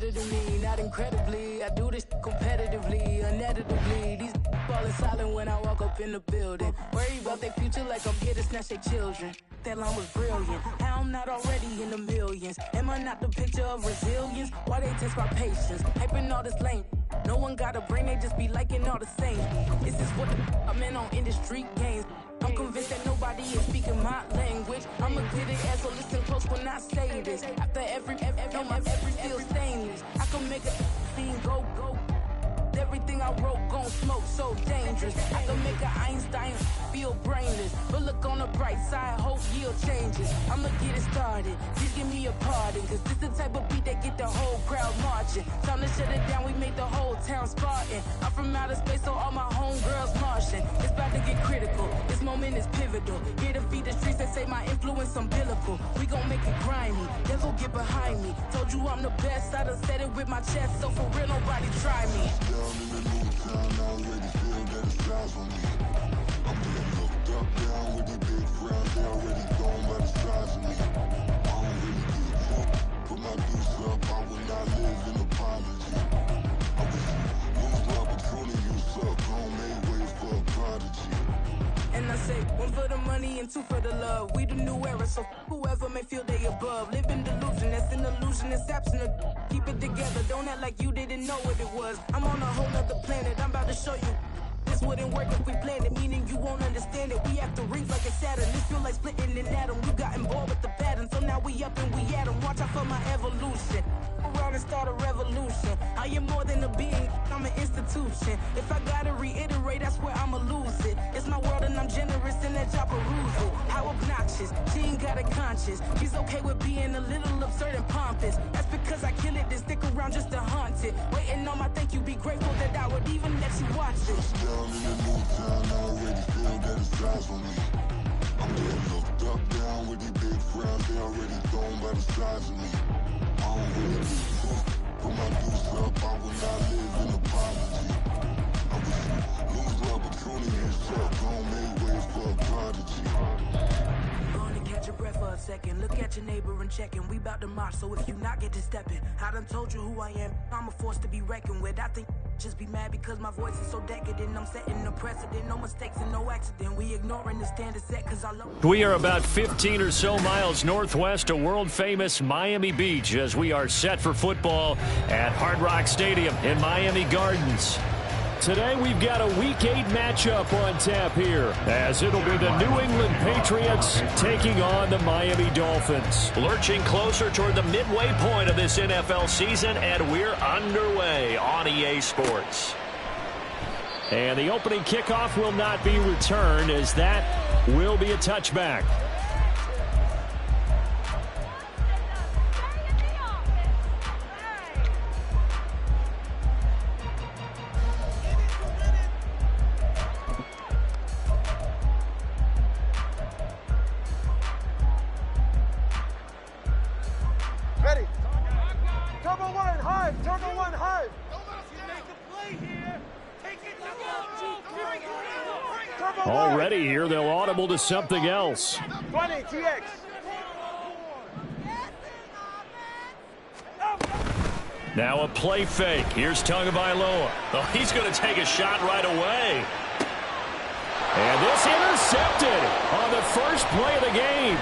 better than me, not incredibly. I do this competitively, uneditably. These falling silent when I walk up in the building. Worry about their future like I'm here to snatch their children. That line was brilliant. How I'm not already in the millions? Am I not the picture of resilience? Why they test my patience? Hyping all this lame. No one got a brain, they just be liking all the same. This is what I'm in on industry games. I'm convinced that nobody is speaking my language. I'm a good ass, so listen close when I say this. After every feel stainless. I can make a scene go. Everything I wrote gon' smoke, so dangerous. I can make an Einstein feel brainless. But look on the bright side, hope yield changes. I'ma get it started, please give me a pardon. Cause this the type of beat that get the whole crowd marching. Time to shut it down, we made the whole town Spartan. I'm from outer space, so all my homegirls Martian. It's about to get critical, this moment is pivotal. Here to feed the streets that say my influence umbilical. We gon' make it grimy, then go get behind me. Told you I'm the best, I done said it with my chest. So for real, nobody try me. In the new town, I already feel that it's eyes on me. I'm being looked up, down with the big crowd. They already gone by the size of me. I don't really give a fuck. Put my deuce up, I will not live in apology. I wish you lose the opportunity, you suck. Home made way for a prodigy. And I say, one for the money and two for the love. We the new era, so whoever may feel they above. Live in delusion, that's an illusion, it's absent of. Keep it together, don't act like you didn't know what it was. I'm on a whole nother planet, I'm about to show you. This wouldn't work if we planned it, meaning you won't understand it. We have to rings like a Saturn, this feel like splitting an atom. You got involved with the pattern, so now we up and we at 'em. Watch out for my evolution. Around and start a revolution. I am more than a being, I'm an institution. If I gotta reiterate, that's where I'ma lose it. It's my world and I'm generous and that y'all peruse it. How obnoxious, she ain't got a conscience. She's okay with being a little absurd and pompous. That's because I kill it, then stick around just to haunt it. Waiting on my thank you, be grateful that I would even let you watch it. Down in the new town, I already feel that it's eyes on me. I'm getting looked up, down with the big crowd. They already gone by the size of me. I don't really give a fuck. Put my deuce up, I will not live in apology. I wish you lose the opportunity, you suck. Home made way for a prodigy. Going to catch your breath for a second. Look at your neighbor and check in. We bout to march, so if you not get to stepping. I done told you who I am. I'm a force to be reckoned with. I think just be mad because my voice is so decadent. I'm setting the precedent. No mistakes and no accident. We ignoring the standard set because I love. We are about 15 or so miles northwest of world-famous Miami Beach as we are set for football at Hard Rock Stadium in Miami Gardens. Today we've got a Week 8 matchup on tap here, as it'll be the New England Patriots taking on the Miami Dolphins. Lurching closer toward the midway point of this NFL season, and we're underway on EA Sports. And the opening kickoff will not be returned, as that will be a touchback. Ready? Turbo one, hard. Turbo one, hard. Already here, they'll audible to something else. 20, TX. Now a play fake. Here's Tagovailoa. Oh, he's going to take a shot right away. And this intercepted on the first play of the game.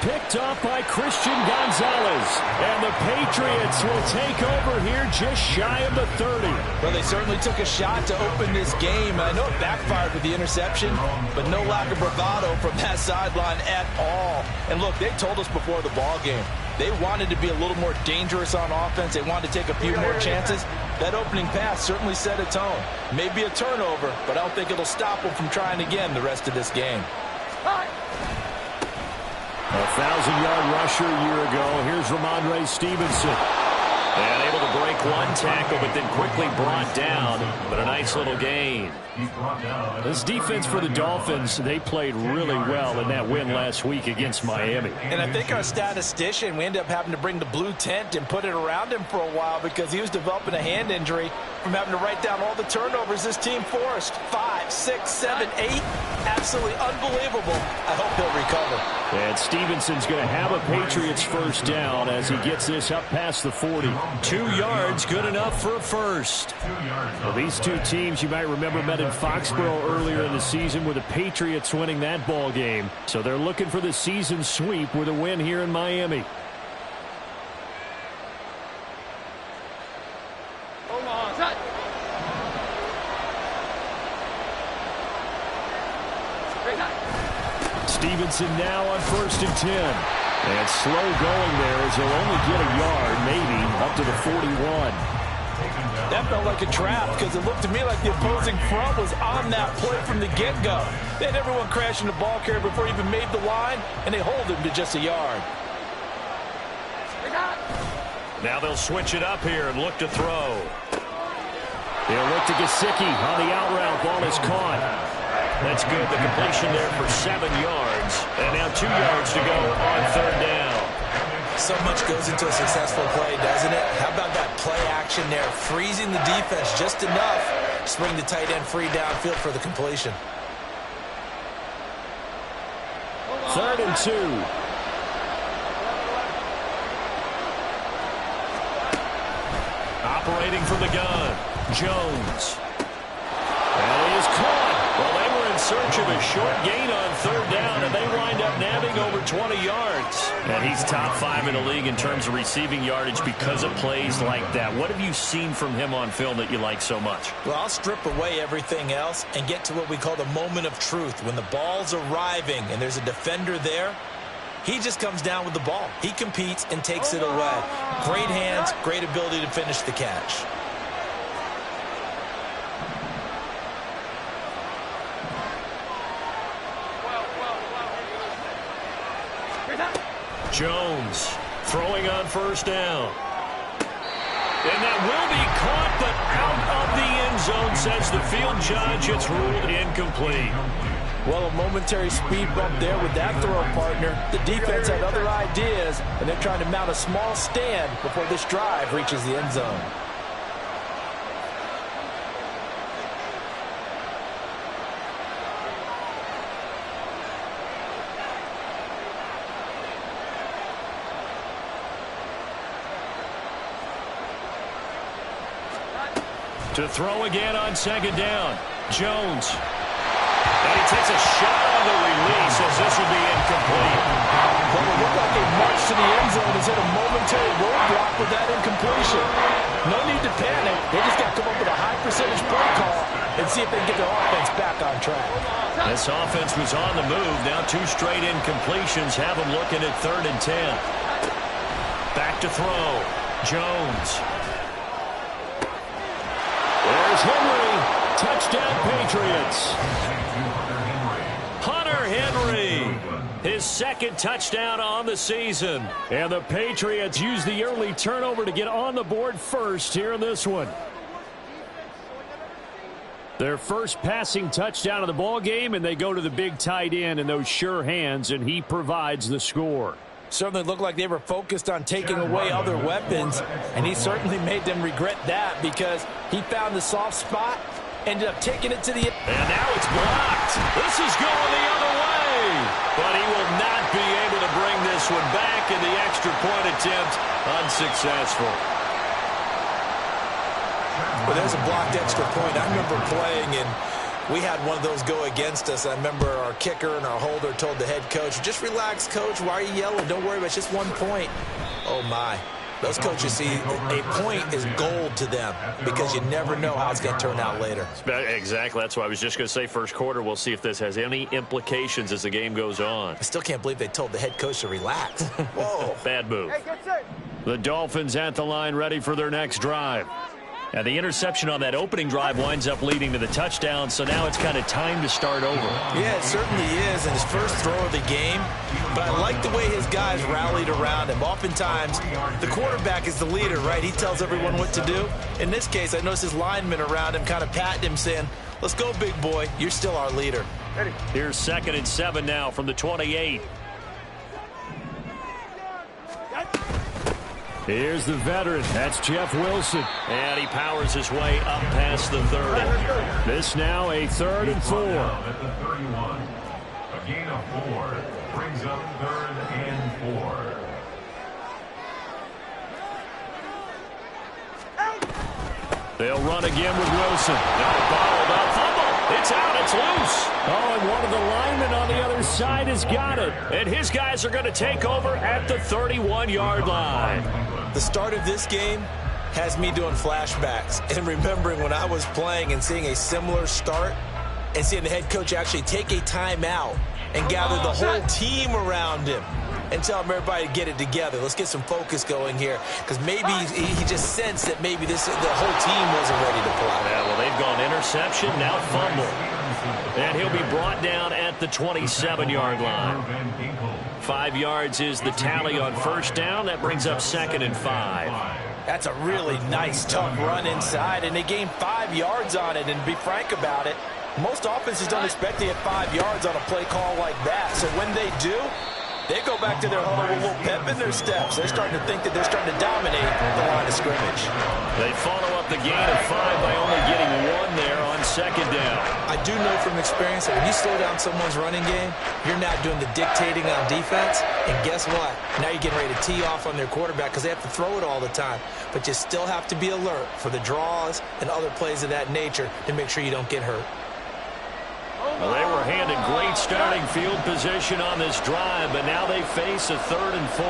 Picked off by Christian Gonzalez. And the Patriots will take over here just shy of the 30. Well, they certainly took a shot to open this game. I know it backfired with the interception, but no lack of bravado from that sideline at all. And look, they told us before the ball game, they wanted to be a little more dangerous on offense. They wanted to take a few more chances. That opening pass certainly set a tone. Maybe a turnover, but I don't think it'll stop them from trying again the rest of this game. A 1,000-yard rusher a year ago. Here's Ramondre Stevenson. And able to break one tackle, but then quickly brought down. But a nice little gain. This defense for the Dolphins, they played really well in that win last week against Miami. And I think our statistician, we ended up having to bring the blue tent and put it around him for a while because he was developing a hand injury from having to write down all the turnovers this team forced. 5. 6, 7, 8. Absolutely unbelievable. I hope he'll recover. And Stevenson's going to have a Patriots first down as he gets this up past the 40. 2 yards, good enough for a first. Well, these two teams, you might remember, met in Foxborough earlier in the season with the Patriots winning that ball game. So they're looking for the season sweep with a win here in Miami. Stevenson now on 1st and 10. And slow going there as he'll only get a yard, maybe, up to the 41. That felt like a trap because it looked to me like the opposing front was on that play from the get-go. They had everyone crashing the ball carrier before he even made the line, and they hold him to just a yard. Now they'll switch it up here and look to throw. They'll look to Gesicki on the out route. Ball is caught. That's good. The completion there for 7 yards. And now 2 yards to go on 3rd down. So much goes into a successful play, doesn't it? How about that play action there? Freezing the defense just enough to bring the tight end free downfield for the completion. 3rd and 2. Operating from the gun. Jones. And he is caught. Well, they were in search of a short gain on 3rd down, and they wind up nabbing over 20 yards. And he's top 5 in the league in terms of receiving yardage because of plays like that. What have you seen from him on film that you like so much? Well, I'll strip away everything else and get to what we call the moment of truth. When the ball's arriving and there's a defender there, he just comes down with the ball. He competes and takes it away. Great hands, great ability to finish the catch. Jones throwing on 1st down. And that will be caught, but out of the end zone, says the field judge. It's ruled incomplete. Well, a momentary speed bump there with that throw, partner. The defense had other ideas, and they're trying to mount a small stand before this drive reaches the end zone. To throw again on 2nd down. Jones. And he takes a shot on the release as this will be incomplete. Well, it looked like a march to the end zone has hit a momentary roadblock with that incompletion. No need to panic. They just got to come up with a high percentage play call and see if they can get their offense back on track. This offense was on the move. Now 2 straight incompletions have them looking at 3rd and 10. Back to throw. Jones. There's Henry. Touchdown, Patriots. Hunter Henry. His 2nd touchdown on the season. And the Patriots use the early turnover to get on the board first here in this one. Their first passing touchdown of the ball game, and they go to the big tight end in those sure hands, and he provides the score. Certainly looked like they were focused on taking away other weapons, and he certainly made them regret that because he found the soft spot, ended up taking it to the... And now it's blocked. This is going the other way. But he will not be able to bring this one back, and the extra point attempt unsuccessful. Well, there's a blocked extra point. I remember playing, and we had one of those go against us. I remember our kicker and our holder told the head coach, just relax, coach. Why are you yelling? Don't worry about it. It's just 1 point. Oh, my. Those coaches see a point is gold to them because you never know how it's going to turn out later. Exactly. That's why I was just going to say first quarter. We'll see if this has any implications as the game goes on. I still can't believe they told the head coach to relax. Whoa. Bad move. Hey, get set. The Dolphins at the line ready for their next drive. And the interception on that opening drive winds up leading to the touchdown, so now it's kind of time to start over. Yeah, it certainly is in his first throw of the game. But I like the way his guys rallied around him. Oftentimes, the quarterback is the leader, right? He tells everyone what to do. In this case, I noticed his linemen around him kind of patting him, saying, let's go, big boy. You're still our leader. Here's 2nd and 7 now from the 28. Here's the veteran. That's Jeff Wilson. And he powers his way up past the 30. This now a 3rd and 4. At the 31. A gain of 4 brings up 3rd and 4. They'll run again with Wilson. Got it bottled up. Fumble. It's out. It's loose. Oh, and one of the linemen on the other side has got it. And his guys are going to take over at the 31-yard line. The start of this game has me doing flashbacks and remembering when I was playing and seeing a similar start and seeing the head coach actually take a timeout and gather the whole team around him and tell everybody to get it together. Let's get some focus going here, because maybe he just sensed that maybe the whole team wasn't ready to play. Yeah, well, they've gone interception, now fumble. And he'll be brought down at the 27-yard line. 5 yards is the tally on first down. That brings up 2nd and 5. That's a really nice, tough run inside, and they gained 5 yards on it. And to be frank about it, most offenses don't expect to get 5 yards on a play call like that. So when they do, they go back to their huddle with a little pep in their steps. They're starting to think that they're starting to dominate the line of scrimmage. They follow up the gain of 5 by only getting 1 there on 2nd down. I do know from experience that when you slow down someone's running game, you're not doing the dictating on defense. And guess what? Now you're getting ready to tee off on their quarterback because they have to throw it all the time. But you still have to be alert for the draws and other plays of that nature to make sure you don't get hurt. Well, they were handed great starting field position on this drive, but now they face a 3rd and 4.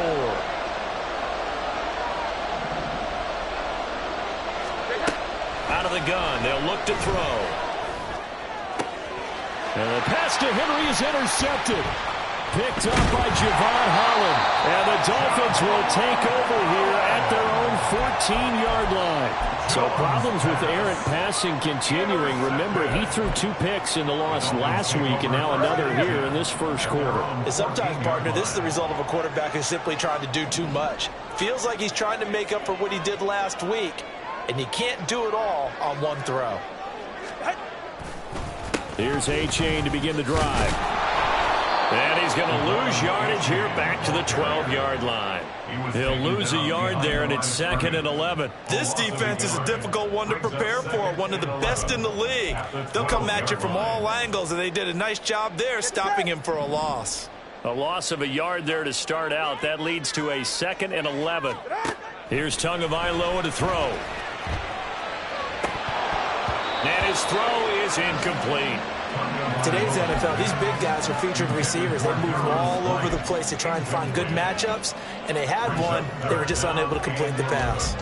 Out of the gun, they'll look to throw. And the pass to Henry is intercepted. Picked up by Javon Holland. And the Dolphins will take over here at their own 14-yard line. So problems with errant passing continuing. Remember, he threw 2 picks in the loss last week and now another here in this first quarter. And sometimes, partner, this is the result of a quarterback who's simply trying to do too much. Feels like he's trying to make up for what he did last week, and he can't do it all on one throw. Here's A-Chain to begin the drive. And he's going to lose yardage here back to the 12-yard line. He'll lose a yard there, and it's 2nd and 11. This defense is a difficult one to prepare for, one of the best in the league. They'll come at you from all angles, and they did a nice job there stopping him for a loss. A loss of a yard there to start out. That leads to a 2nd and 11. Here's Tagovailoa to throw. And his throw is incomplete. Today's NFL, these big guys are featured receivers. They move all over the place to try and find good matchups, and they had one. They were just unable to complete the pass.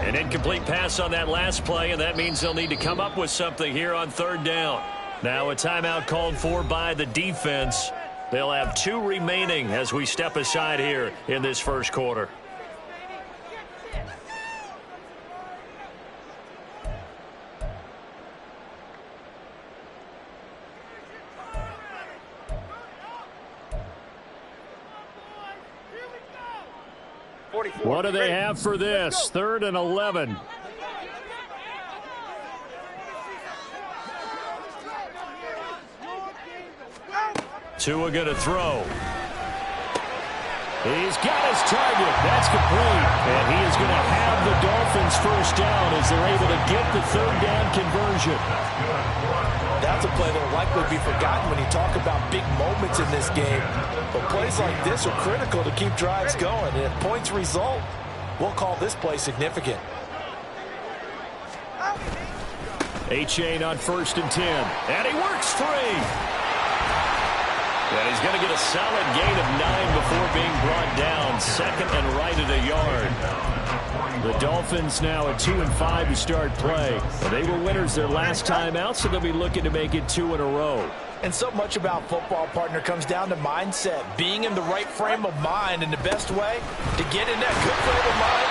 An incomplete pass on that last play, and that means they'll need to come up with something here on 3rd down. Now a timeout called for by the defense. They'll have 2 remaining as we step aside here in this first quarter. What do they have for this? 3rd and 11. Tua going to throw. He's got his target. That's complete. And he is going to have the Dolphins first down as they're able to get the 3rd down conversion. That's a play that will likely be forgotten when you talk about big moments in this game. But plays like this are critical to keep drives going. And if points result, we'll call this play significant. A-Chain on 1st and 10. And he works 3. And he's going to get a solid gain of 9 before being brought down. 2nd and right at a yard. The Dolphins now at 2 and 5 to start play. Well, they were winners their last time out, so they'll be looking to make it 2 in a row. And so much about football, partner, comes down to mindset. Being in the right frame of mind, and the best way to get in that good frame of mind,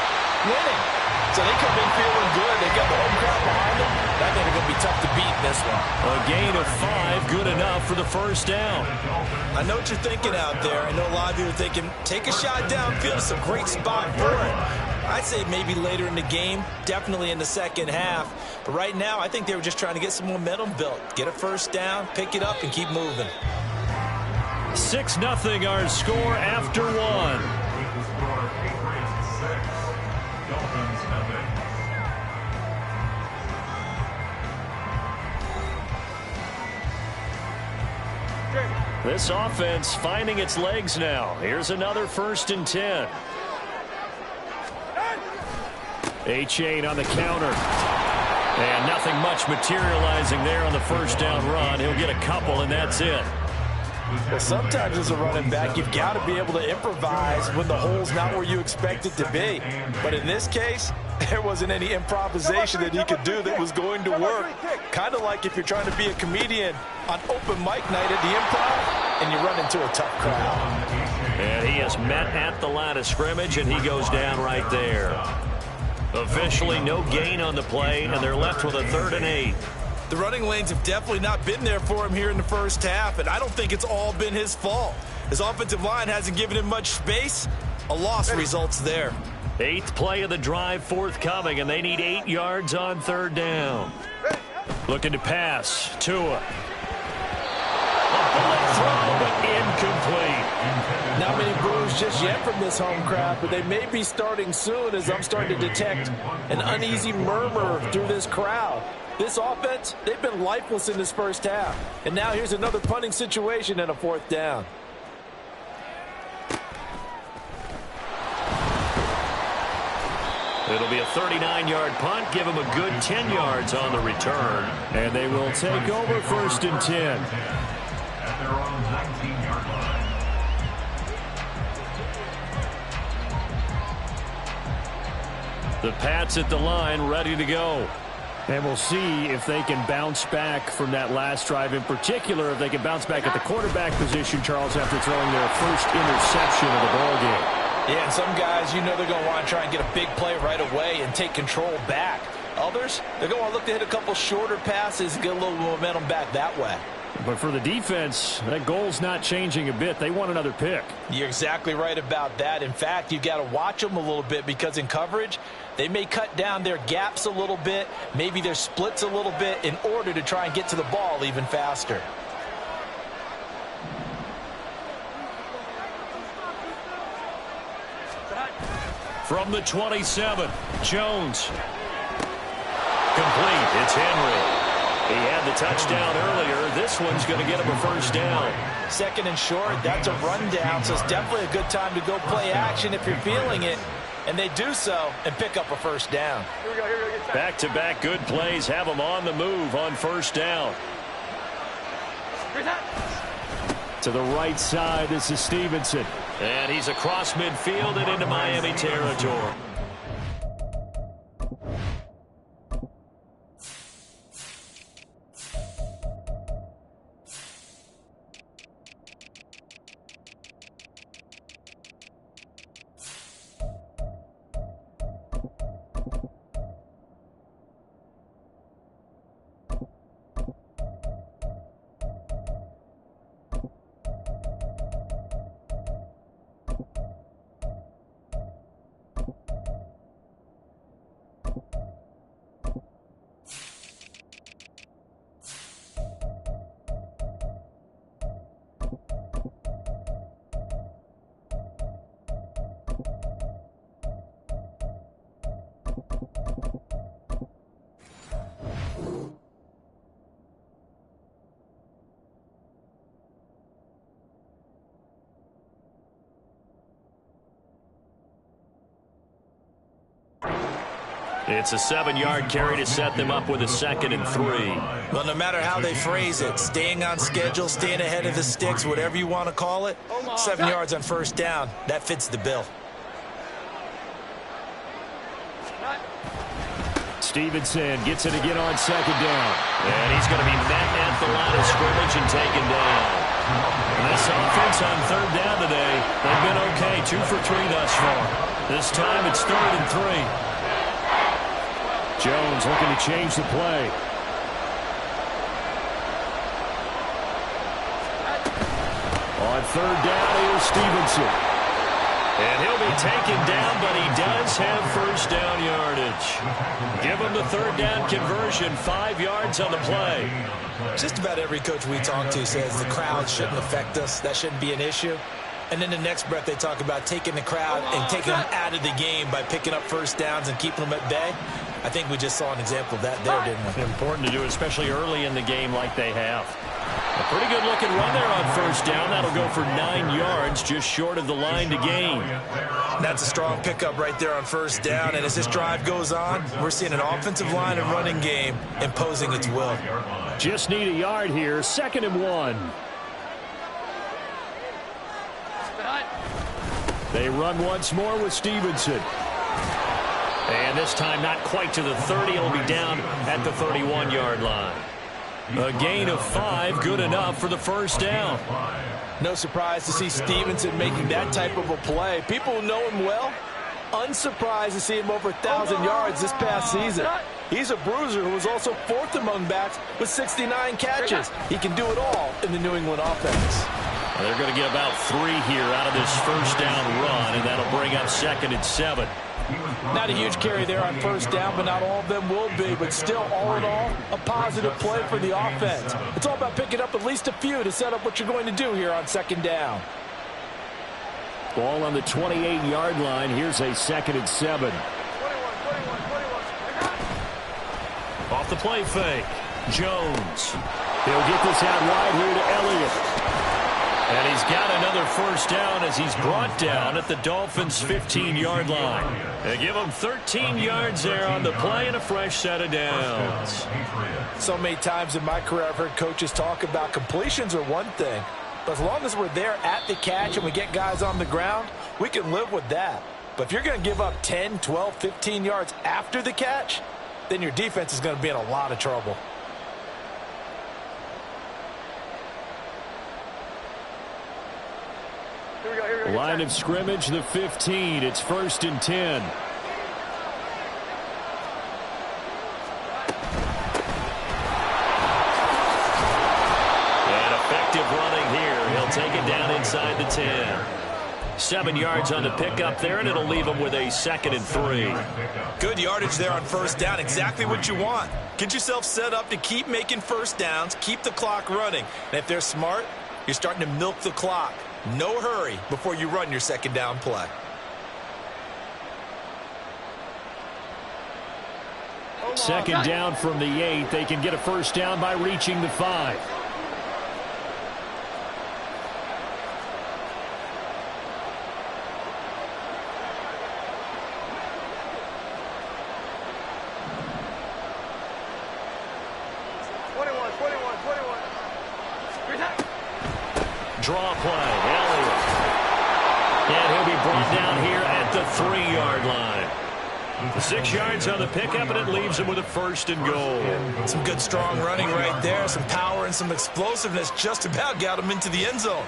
winning. So they come in feeling good. They got the home crowd behind them. I think they're going to be tough to beat in this one. A gain of 5, good enough for the first down. I know what you're thinking out there. I know a lot of you are thinking, take a shot downfield. It's a great spot for it. I'd say maybe later in the game, definitely in the second half. But right now, I think they were just trying to get some momentum built. Get a first down, pick it up, and keep moving. 6-0 our score after one. Equal score, Patriots 6, Dolphins 0. This offense finding its legs now. Here's another 1st and 10. H8 on the counter. And nothing much materializing there on the first down run. He'll get a couple, and that's it. Well, sometimes as a running back, you've got to be able to improvise when the hole's not where you expect it to be. But in this case, there wasn't any improvisation that he could do that was going to work. Kind of like if you're trying to be a comedian on open mic night at the Improv and you run into a tough crowd. And he is met at the line of scrimmage, and he goes down right there. Officially no gain on the play, and they're left with a 3rd and 8. The running lanes have definitely not been there for him here in the first half, and I don't think it's all been his fault. His offensive line hasn't given him much space. A loss results there. 8th play of the drive forthcoming, and they need 8 yards on 3rd down. Looking to pass. Tua. A bullet throw, but incomplete. Not many boos just yet from this home crowd, but they may be starting soon as I'm starting to detect an uneasy murmur through this crowd. This offense, they've been lifeless in this first half. And now here's another punting situation and a 4th down. It'll be a 39-yard punt. Give him a good 10 yards on the return. And they will take over 1st and 10. At their own 19-yard line. The Pats at the line, ready to go. And we'll see if they can bounce back from that last drive. In particular, if they can bounce back at the quarterback position, Charles, after throwing their first interception of the ballgame. Yeah, and some guys, you know they're going to want to try and get a big play right away and take control back. Others, they're going to look to hit a couple shorter passes and get a little momentum back that way. But for the defense, that goal's not changing a bit. They want another pick. You're exactly right about that. In fact, you've got to watch them a little bit because in coverage, they may cut down their gaps a little bit, maybe their splits a little bit in order to try and get to the ball even faster. From the 27, Jones. Complete. It's Henry. He had the touchdown earlier. This one's going to get him a first down. 2nd and short, that's a rundown, so it's definitely a good time to go play action if you're feeling it. And they do so and pick up a first down. Back-to-back good plays have them on the move on first down. To the right side, this is Stevenson. And he's across midfield and into Miami territory. It's a 7-yard carry to set them up with a 2nd and 3. Well, no matter how they phrase it, staying on schedule, staying ahead of the sticks, whatever you want to call it, 7 yards on first down, that fits the bill. Stevenson gets it again on 2nd down. And he's going to be met at the line of scrimmage and taken down. This offense on 3rd down today, they've been okay, 2 for 3 thus far. This time it's 3rd and 3. Jones looking to change the play. On 3rd down, here's Stevenson. And he'll be taken down, but he does have first down yardage. Give him the third down conversion, 5 yards on the play. Just about every coach we talk to says the crowd shouldn't affect us. That shouldn't be an issue. And then the next breath they talk about taking the crowd and taking them out of the game by picking up first downs and keeping them at bay. I think we just saw an example of that there, didn't we? Important to do, especially early in the game like they have. A pretty good looking run there on first down. That'll go for 9 yards, just short of the line to gain. That's a strong pickup right there on first down. And as this drive goes on, we're seeing an offensive line and running game imposing its will. Just need a yard here, 2nd and 1. They run once more with Stevenson. And this time not quite to the 30. It'll be down at the 31-yard line. A gain of 5, good enough for the first down. No surprise to see Stevenson making that type of a play. People who know him well, unsurprised to see him over 1,000 yards this past season. He's a bruiser who was also 4th among backs with 69 catches. He can do it all in the New England offense. Well, they're going to get about 3 here out of this first down run, and that'll bring up 2nd and 7. Not a huge carry there on first down, but not all of them will be. But still, all in all, a positive play for the offense. It's all about picking up at least a few to set up what you're going to do here on 2nd down. Ball on the 28-yard line. Here's a 2nd and 7. Off the play fake. Jones. He'll get this out wide here to Elliott. And he's got another first down as he's brought down at the Dolphins' 15-yard line. They give him 13 yards there on the play and a fresh set of downs. So many times in my career I've heard coaches talk about completions are one thing, but as long as we're there at the catch and we get guys on the ground, we can live with that. But if you're going to give up 10, 12, 15 yards after the catch, then your defense is going to be in a lot of trouble. Line of scrimmage, the 15. It's 1st and 10. And effective running here. He'll take it down inside the 10. 7 yards on the pickup there, and it'll leave him with a 2nd and 3. Good yardage there on first down. Exactly what you want. Get yourself set up to keep making first downs, keep the clock running. And if they're smart, you're starting to milk the clock. No hurry before you run your 2nd down play. Second down from the 8. They can get a first down by reaching the 5. Draw play, Elliott. And he'll be brought down here at the 3-yard line. 6 yards on the pickup, and it leaves him with a 1st and goal. Some good strong running right there. Some power and some explosiveness just about got him into the end zone.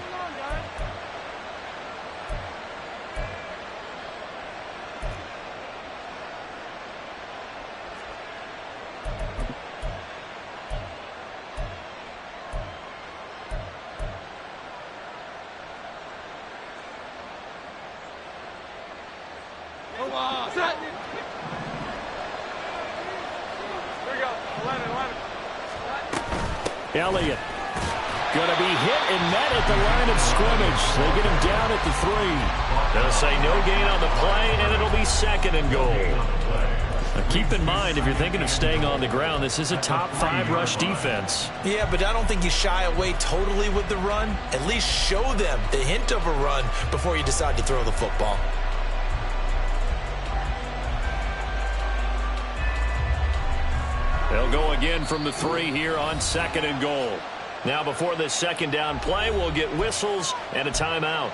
Elliott going to be hit and met at the line of scrimmage. They get him down at the 3. They'll say no gain on the play, and it'll be 2nd and goal. Now keep in mind, if you're thinking of staying on the ground, this is a top 5 rush defense. Yeah, but I don't think you shy away totally with the run. At least show them the hint of a run before you decide to throw the football. They'll go again from the 3 here on 2nd and goal. Now before this 2nd down play, we'll get whistles and a timeout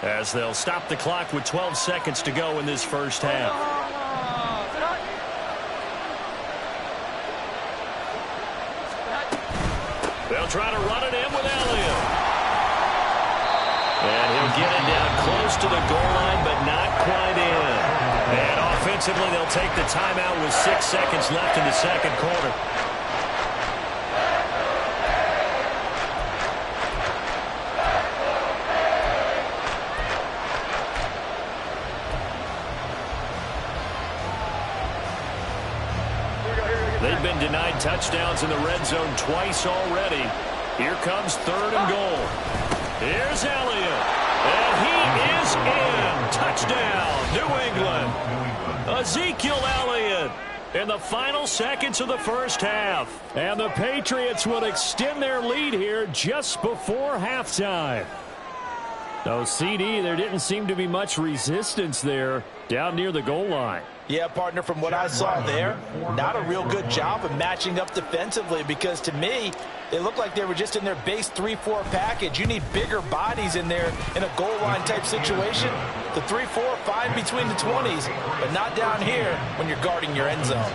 as they'll stop the clock with 12 seconds to go in this first half. They'll try to run it in with Elliott. And he'll get it down close to the goal line, but not quite in. And offensively, they'll take the timeout with 6 seconds left in the second quarter. They've been denied touchdowns in the red zone twice already. Here comes 3rd and goal. Here's Elliott. And he is in. Touchdown, New England. Ezekiel Elliott in the final seconds of the first half. And the Patriots will extend their lead here just before halftime. So, CD, there didn't seem to be much resistance there down near the goal line. Yeah, partner, from what I saw there, not a real good job of matching up defensively, because to me, it looked like they were just in their base 3-4 package. You need bigger bodies in there in a goal line type situation. The 3-4, fine between the 20s, but not down here when you're guarding your end zone.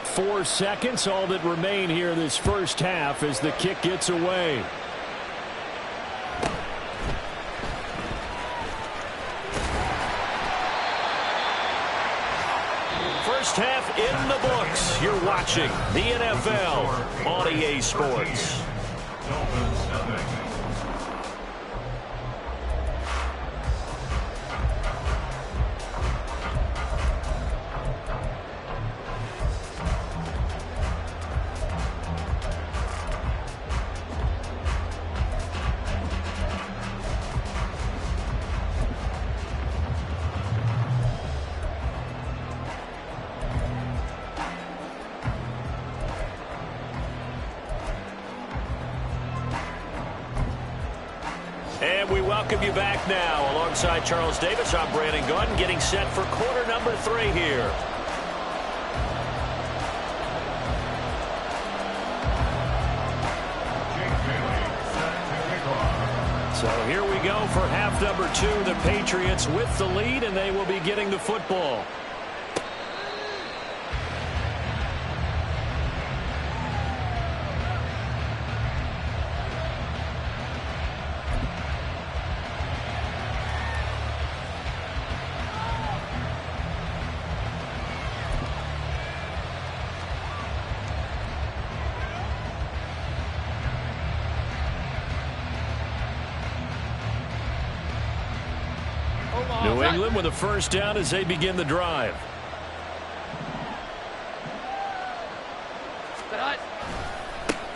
4 seconds, all that remain here this first half as the kick gets away. First half in the books. You're watching the NFL on EA Sports. Dolphins nothing. And we welcome you back now. Alongside Charles Davis, I'm Brandon Gordon, getting set for quarter number 3 here. So here we go for half number 2. The Patriots with the lead, and they will be getting the football. New England with a first down as they begin the drive.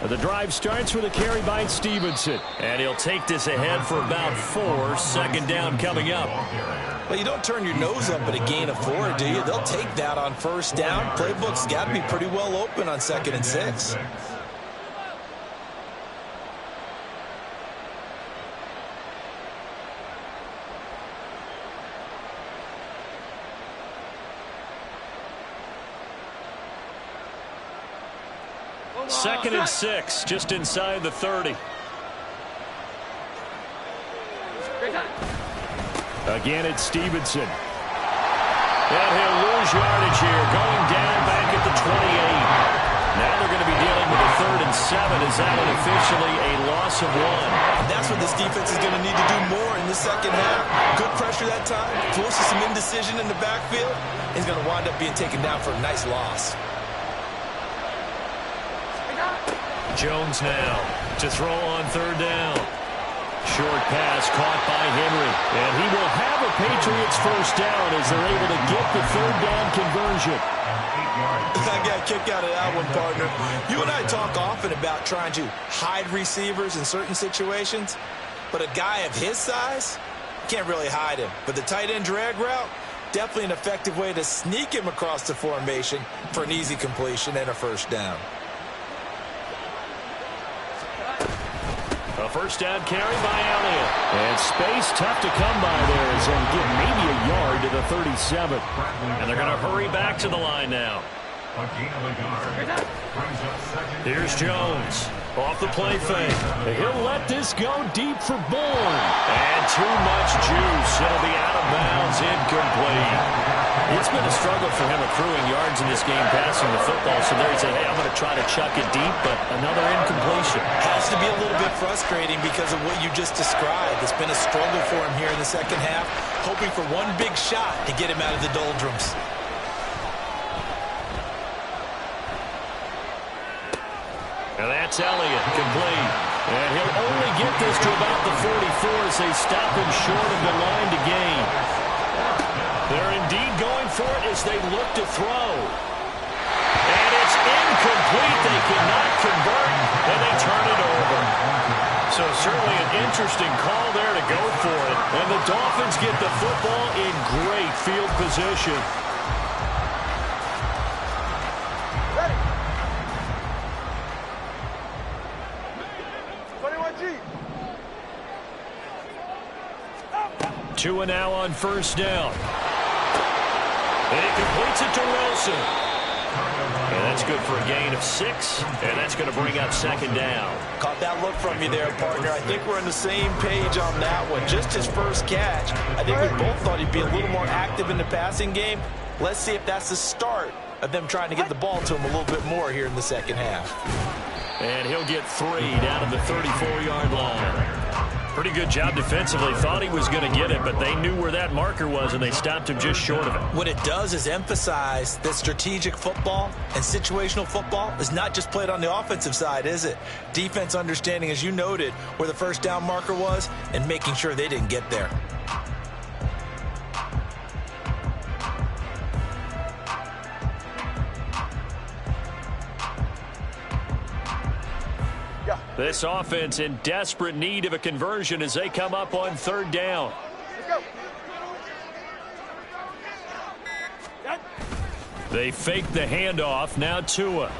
The drive starts with a carry by Stevenson. And he'll take this ahead for about 4. Second down coming up. Well, you don't turn your nose up at a gain of 4, do you? They'll take that on first down. Playbook's got to be pretty well open on 2nd and 6. Second and 6, just inside the 30. Again, it's Stevenson. And he'll lose yardage here, going down back at the 28. Now they're going to be dealing with a 3rd and 7. Is that officially a loss of 1? That's what this defense is going to need to do more in the second half. Good pressure that time, forces some indecision in the backfield. He's going to wind up being taken down for a nice loss. Jones now to throw on 3rd down. Short pass caught by Henry. And he will have a Patriots first down as they're able to get the 3rd down conversion. I got a kick out of that one, partner. You and I talk often about trying to hide receivers in certain situations, but a guy of his size, can't really hide him. But the tight end drag route, definitely an effective way to sneak him across the formation for an easy completion and a first down. A first down carry by Elliott. And space tough to come by there as they get maybe a yard to the 37. And they're going to hurry back to the line now. Here's Jones. Off the play fake. He'll let this go deep for Bourne. And too much juice. It'll be out of bounds, incomplete. It's been a struggle for him accruing yards in this game passing the football. So there he said, hey, I'm going to try to chuck it deep, but another incompletion. Has to be a little bit frustrating because of what you just described. It's been a struggle for him here in the second half, hoping for one big shot to get him out of the doldrums. And that's Elliott, complete. And he'll only get this to about the 44 as they stop him short of the line to gain. They're indeed going for it as they look to throw. And it's incomplete. They cannot convert, and they turn it over. So certainly an interesting call there to go for it. And the Dolphins get the football in great field position. Ready. 21G. 2 and now on first down. And he completes it to Wilson. And that's good for a gain of 6, and that's going to bring up second down. Caught that look from you there, partner. I think we're on the same page on that one. Just his first catch. I think we both thought he'd be a little more active in the passing game. Let's see if that's the start of them trying to get the ball to him a little bit more here in the second half. And he'll get 3 down at the 34-yard line. Pretty good job defensively. Thought he was going to get it, but they knew where that marker was, and they stopped him just short of it. What it does is emphasize that strategic football and situational football is not just played on the offensive side, is it? Defense understanding, as you noted, where the first down marker was and making sure they didn't get there. This offense in desperate need of a conversion as they come up on third down. They fake the handoff. Now Tua. Able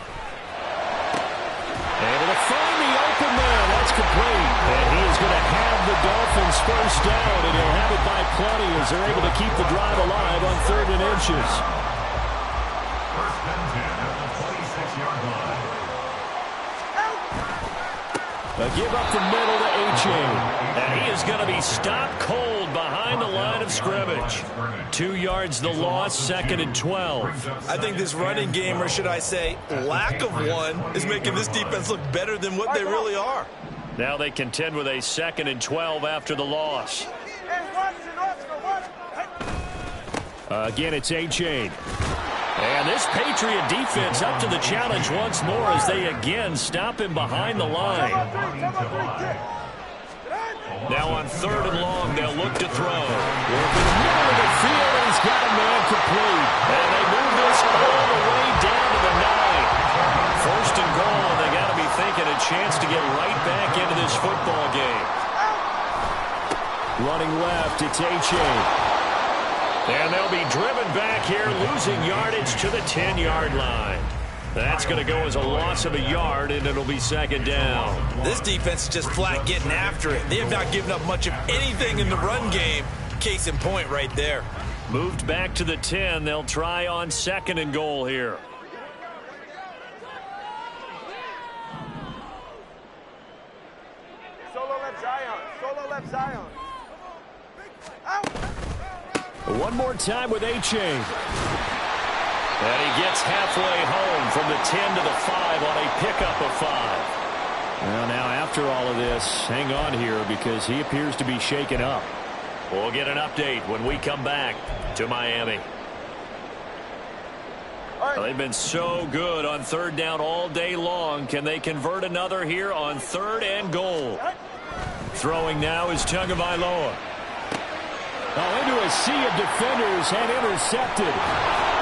to find the open man. That's complete. And he is going to have the Dolphins first down, and he'll have it by plenty as they're able to keep the drive alive on 3rd and inches. First and 10 at the 26-yard line. A give up the middle to A-Chain. And he is going to be stopped cold behind the line of scrimmage. 2 yards the loss, 2nd and 12. I think this running game, or should I say lack of one, is making this defense look better than what they really are. Now they contend with a 2nd and 12 after the loss. Again, it's A-Chain. And this Patriot defense up to the challenge once more as they again stop him behind the line. Now on 3rd and long, they'll look to throw. Working the middle of the field, and he's got a man complete. And they move this all the way down to the 9. 1st and goal, and they got to be thinking a chance to get right back into this football game. Running left, it's A-Chain. And they'll be driven back here, losing yardage to the 10-yard line. That's going to go as a loss of a yard, and it'll be 2nd down. This defense is just flat getting after it. They have not given up much of anything in the run game. Case in point right there. Moved back to the 10. They'll try on 2nd and goal here. Solo left Zion. Solo left Zion. Out. One more time with A-Chain. And he gets halfway home from the 10 to the 5 on a pickup of 5. Well, now after all of this, hang on here because he appears to be shaken up. We'll get an update when we come back to Miami. Well, they've been so good on 3rd down all day long. Can they convert another here on 3rd and goal? Throwing now is Tagovailoa. Oh, into a sea of defenders and intercepted.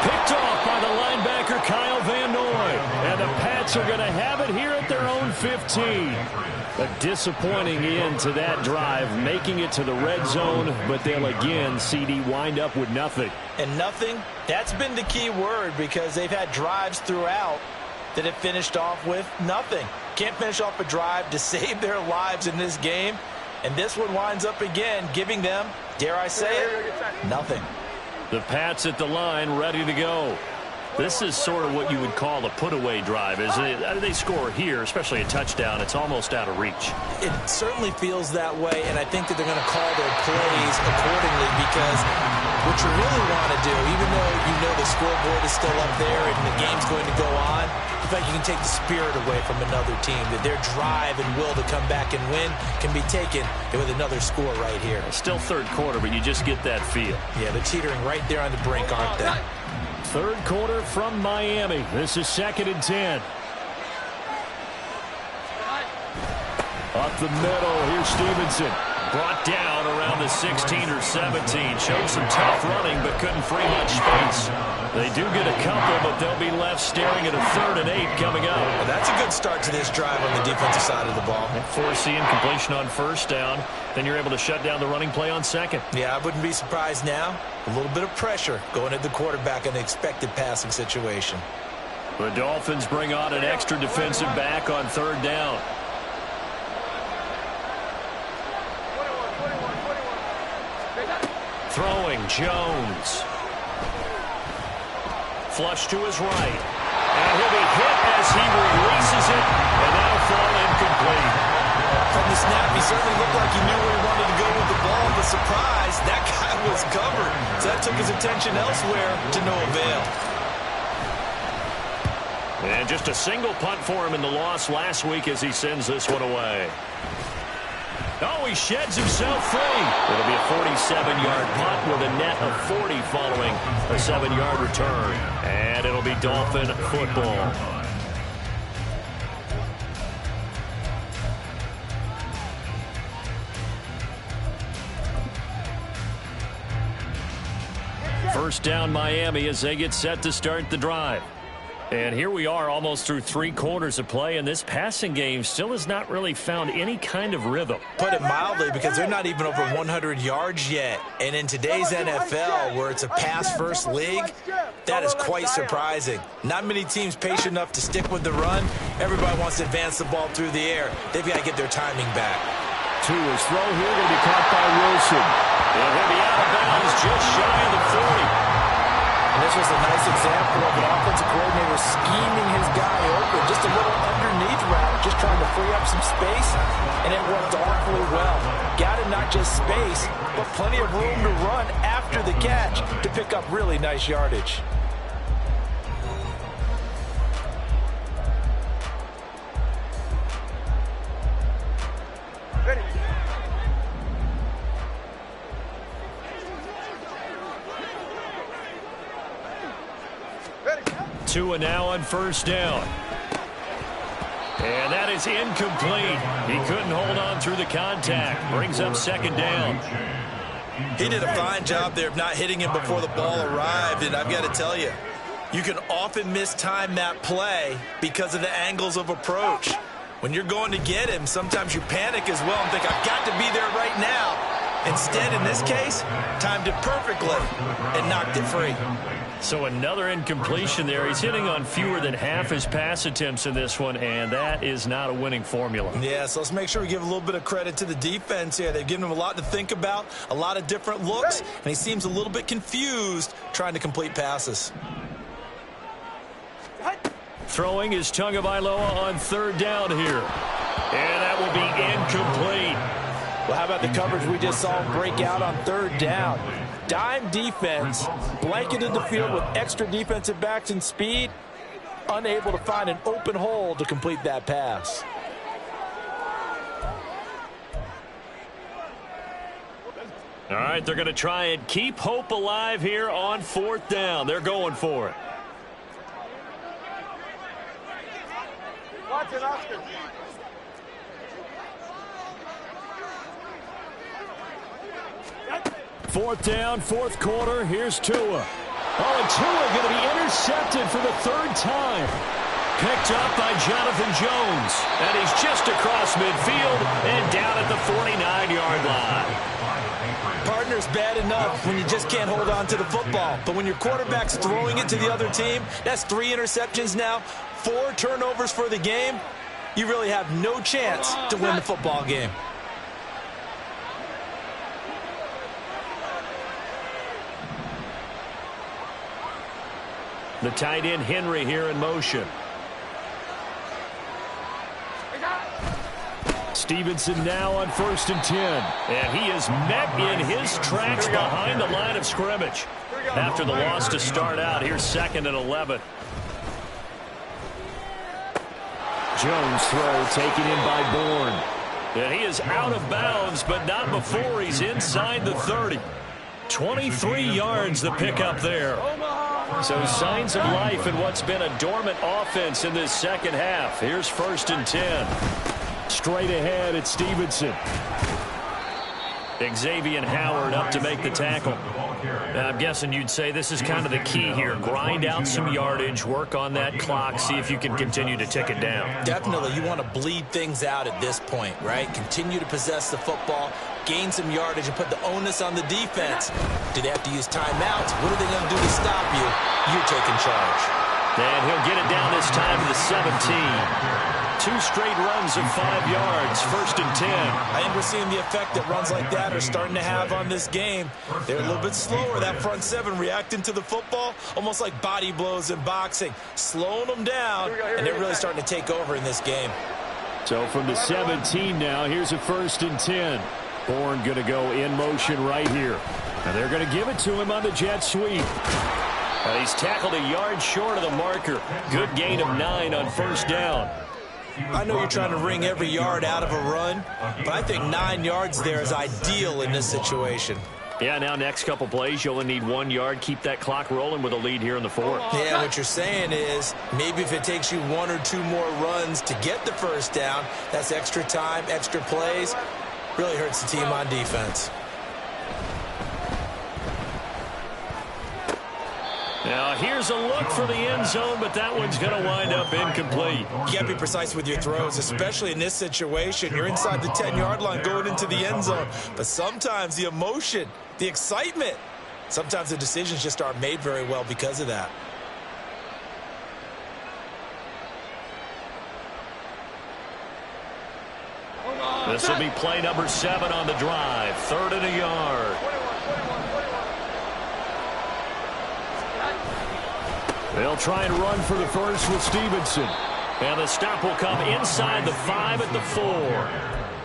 Picked off by the linebacker Kyle Van Noy. And the Pats are going to have it here at their own 15. A disappointing end to that drive, making it to the red zone, but they'll again, CD, wind up with nothing. And nothing, that's been the key word because they've had drives throughout that have finished off with nothing. Can't finish off a drive to save their lives in this game. And this one winds up again, giving them, dare I say it, nothing. The Pats at the line, ready to go. This is sort of what you would call a put-away drive, isn't it? They score here, especially a touchdown. It's almost out of reach. It certainly feels that way, and I think that they're going to call their plays accordingly because what you really want to do, even though you know the scoreboard is still up there and the game's going to go on, you feel like you can take the spirit away from another team, that their drive and will to come back and win can be taken with another score right here. Still 3rd quarter, but you just get that feel. Yeah, they're teetering right there on the brink, aren't they? 3rd quarter from Miami. This is 2nd and 10. Up the middle, here's Stevenson. Brought down around the 16 or 17. Showed some tough running, but couldn't free much space. They do get a couple, but they'll be left staring at a 3rd and 8 coming up. Well, that's a good start to this drive on the defensive side of the ball. Force the incompletion on 1st down. Then you're able to shut down the running play on 2nd. Yeah, I wouldn't be surprised now. A little bit of pressure going at the quarterback in the expected passing situation. The Dolphins bring on an extra defensive back on 3rd down. Throwing, Jones. Flush to his right. And he'll be hit as he releases it, and that'll fall incomplete. From the snap, he certainly looked like he knew where he wanted to go with the ball, but surprise, that guy was covered. So that took his attention elsewhere to no avail. And just a single punt for him in the loss last week as he sends this one away. Oh, he sheds himself free. It'll be a 47-yard punt with a net of 40 following a 7-yard return. And it'll be Dolphin football. First down Miami as they get set to start the drive. And here we are almost through 3 quarters of play, and this passing game still has not really found any kind of rhythm. Put it mildly, because they're not even over 100 yards yet. And in today's NFL, where it's a pass-first league, that is quite surprising. Not many teams patient enough to stick with the run. Everybody wants to advance the ball through the air. They've got to get their timing back. To his throw here, going to be caught by Wilson. And he'll be out of bounds just shy of the 40. And this was a nice example of an offensive coordinator scheming his guy open. Just a little underneath route, just trying to free up some space, and it worked awfully well. Got it not just space, but plenty of room to run after the catch to pick up really nice yardage. Tua now on first down. And that is incomplete. He couldn't hold on through the contact. Brings up 2nd down. He did a fine job there of not hitting him before the ball arrived. And I've got to tell you, you can often mistime that play because of the angles of approach. When you're going to get him, sometimes you panic as well and think, I've got to be there right now. Instead, in this case, timed it perfectly and knocked it free. So another incompletion there. He's hitting on fewer than half his pass attempts in this one, and that is not a winning formula. Yeah, so let's make sure we give a little bit of credit to the defense here. They've given him a lot to think about, a lot of different looks, and he seems a little bit confused trying to complete passes. Throwing is Tagovailoa on 3rd down here. And that will be incomplete. Well, how about the coverage we just saw him break out on 3rd down? Dime defense, blanketed the field with extra defensive backs and speed, unable to find an open hole to complete that pass. All right, they're going to try and keep hope alive here on 4th down. They're going for it. Watch it, Oscar. Fourth down, 4th quarter. Here's Tua. Oh, and Tua going to be intercepted for the 3rd time. Picked up by Jonathan Jones. And he's just across midfield and down at the 49-yard line. Partner's bad enough when you just can't hold on to the football. But when your quarterback's throwing it to the other team, that's 3 interceptions now, 4 turnovers for the game. You really have no chance to win the football game. The tight end Henry here in motion. Stevenson now on 1st and 10. And he is met in his tracks behind the line of scrimmage. After the loss to start out, here's 2nd and 11. Jones throw taken in by Bourne. And he is out of bounds, but not before he's inside the 30. 23 yards the pickup there. So signs of life in what's been a dormant offense in this 2nd half. Here's 1st and 10. Straight ahead, it's Stevenson. Xavier Howard up to make the tackle. I'm guessing you'd say this is kind of the key here. Grind out some yardage, work on that clock, see if you can continue to tick it down. Definitely, you want to bleed things out at this point, right? Continue to possess the football, gain some yardage, and put the onus on the defense. Do they have to use timeouts? What are they going to do to stop you? You're taking charge. And he'll get it down this time to the 17. 2 straight runs of 5 yards, 1st and 10. I think we're seeing the effect that runs like that are starting to have on this game. They're a little bit slower, that front 7, reacting to the football, almost like body blows in boxing, slowing them down, and they're really starting to take over in this game. So from the 17 now, here's a 1st and 10. Bourne going to go in motion right here. And they're going to give it to him on the jet sweep. And he's tackled a yard short of the marker. Good gain of 9 on 1st down. I know you're trying to wring every yard out of a run, but I think 9 yards there is ideal in this situation. Yeah, now next couple plays, you only need 1 yard. Keep that clock rolling with a lead here in the 4th. Yeah, what you're saying is maybe if it takes you 1 or 2 more runs to get the 1st down, that's extra time, extra plays. Really hurts the team on defense. Now here's a look for the end zone, but that one's going to wind up incomplete. You can't be precise with your throws, especially in this situation. You're inside the 10-yard line going into the end zone. But sometimes the emotion, the excitement, sometimes the decisions just aren't made very well because of that. This will be play number 7 on the drive. 3rd and a yard. They'll try and run for the 1st with Stevenson. And the stop will come inside the 5 at the 4.